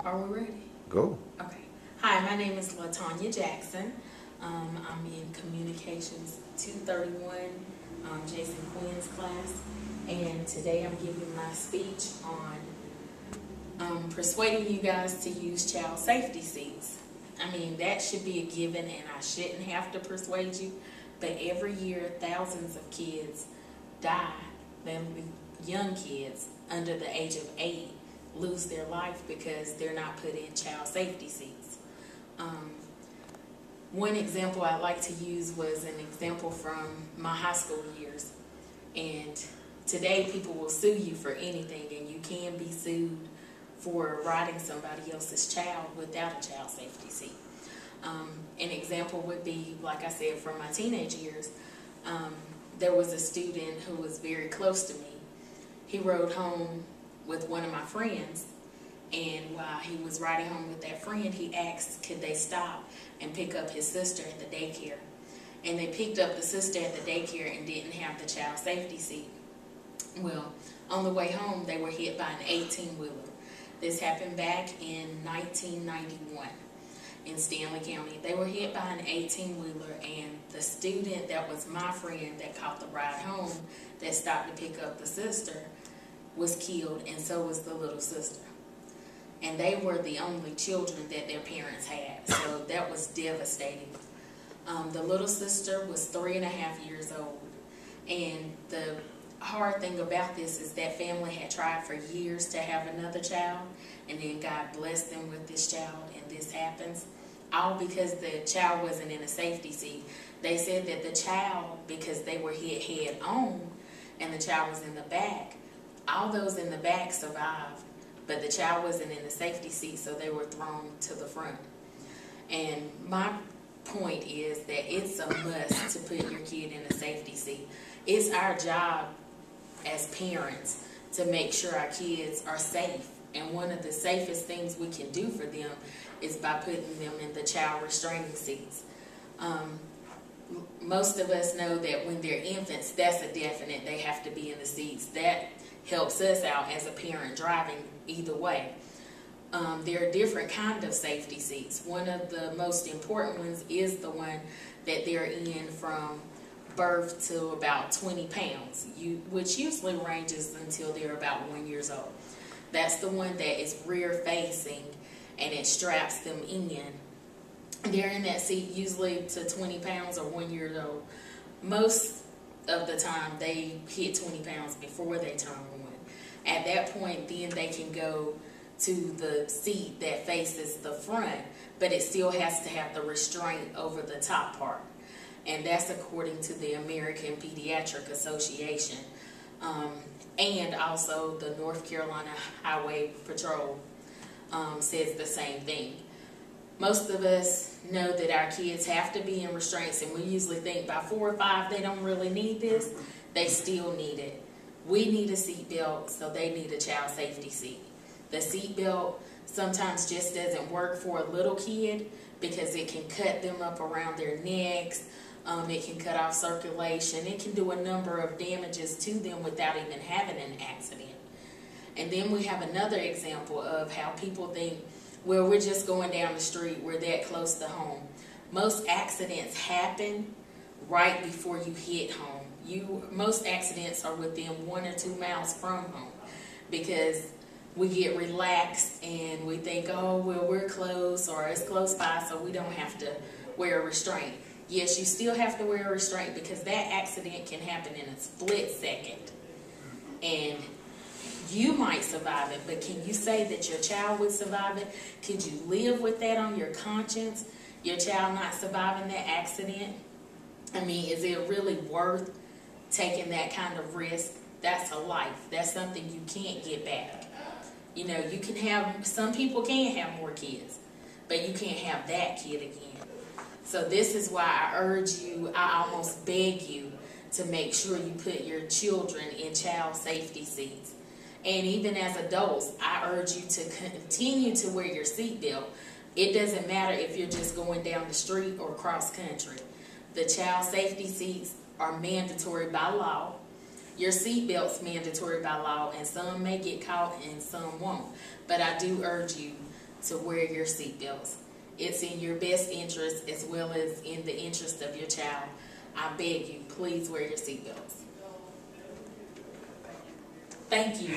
Are we ready? Go. Okay. Hi, my name is Latanya Jackson. I'm in Communications 231, Jason Quinn's class, and today I'm giving my speech on persuading you guys to use child safety seats. I mean, that should be a given, and I shouldn't have to persuade you, but every year thousands of kids die, young kids under the age of 8 lose their life because they're not put in child safety seats. One example I like to use was an example from my high school years. And today people will sue you for anything, and you can be sued for riding somebody else's child without a child safety seat. An example would be, like I said, from my teenage years, there was a student who was very close to me. He rode home with one of my friends, and while he was riding home with that friend, he asked could they stop and pick up his sister at the daycare. And they picked up the sister at the daycare and didn't have the child safety seat. Well, on the way home, they were hit by an 18-wheeler. This happened back in 1991 in Stanley County. They were hit by an 18-wheeler, and the student that was my friend that caught the ride home that stopped to pick up the sister was killed, and so was the little sister. And they were the only children that their parents had, so that was devastating. The little sister was 3.5 years old, and the hard thing about this is that family had tried for years to have another child, and then God blessed them with this child, and this happens, all because the child wasn't in a safety seat. They said that the child, because they were hit head on, and the child was in the back, all those in the back survived, but the child wasn't in the safety seat, so they were thrown to the front. And my point is that it's a must to put your kid in a safety seat. It's our job as parents to make sure our kids are safe, and one of the safest things we can do for them is by putting them in the child restraining seats. Most of us know that when they're infants, that's a definite, they have to be in the seats. That helps us out as a parent driving either way. There are different kinds of safety seats. One of the most important ones is the one that they're in from birth to about 20 pounds, which usually ranges until they're about 1 year old. That's the one that is rear facing, and it straps them in. They're in that seat usually to 20 pounds or 1 year old. Most of the time they hit 20 pounds before they turn 1. At that point, then they can go to the seat that faces the front, but it still has to have the restraint over the top part. And that's according to the American Pediatric Association. And also the North Carolina Highway Patrol says the same thing. Most of us know that our kids have to be in restraints, and we usually think by 4 or 5 they don't really need this. They still need it. We need a seat belt, so they need a child safety seat. The seat belt sometimes just doesn't work for a little kid because it can cut them up around their necks. It can cut off circulation. It can do a number of damages to them without even having an accident. And then we have another example of how people think, well, we're just going down the street, we're that close to home. Most accidents happen right before you hit home. Most accidents are within 1 or 2 miles from home, because we get relaxed and we think, oh, well, we're close, or it's close by, so we don't have to wear a restraint. Yes, you still have to wear a restraint, because that accident can happen in a split second. And you might survive it, but can you say that your child would survive it? Could you live with that on your conscience, your child not surviving that accident? I mean, is it really worth taking that kind of risk? That's a life. That's something you can't get back. You know, you can have, some people can have more kids, but you can't have that kid again. So this is why I urge you, I almost beg you to make sure you put your children in child safety seats. And even as adults, I urge you to continue to wear your seatbelt. It doesn't matter if you're just going down the street or cross country. The child safety seats are mandatory by law. Your seatbelt's mandatory by law, and some may get caught and some won't. But I do urge you to wear your seatbelts. It's in your best interest as well as in the interest of your child. I beg you, please wear your seatbelts. Thank you.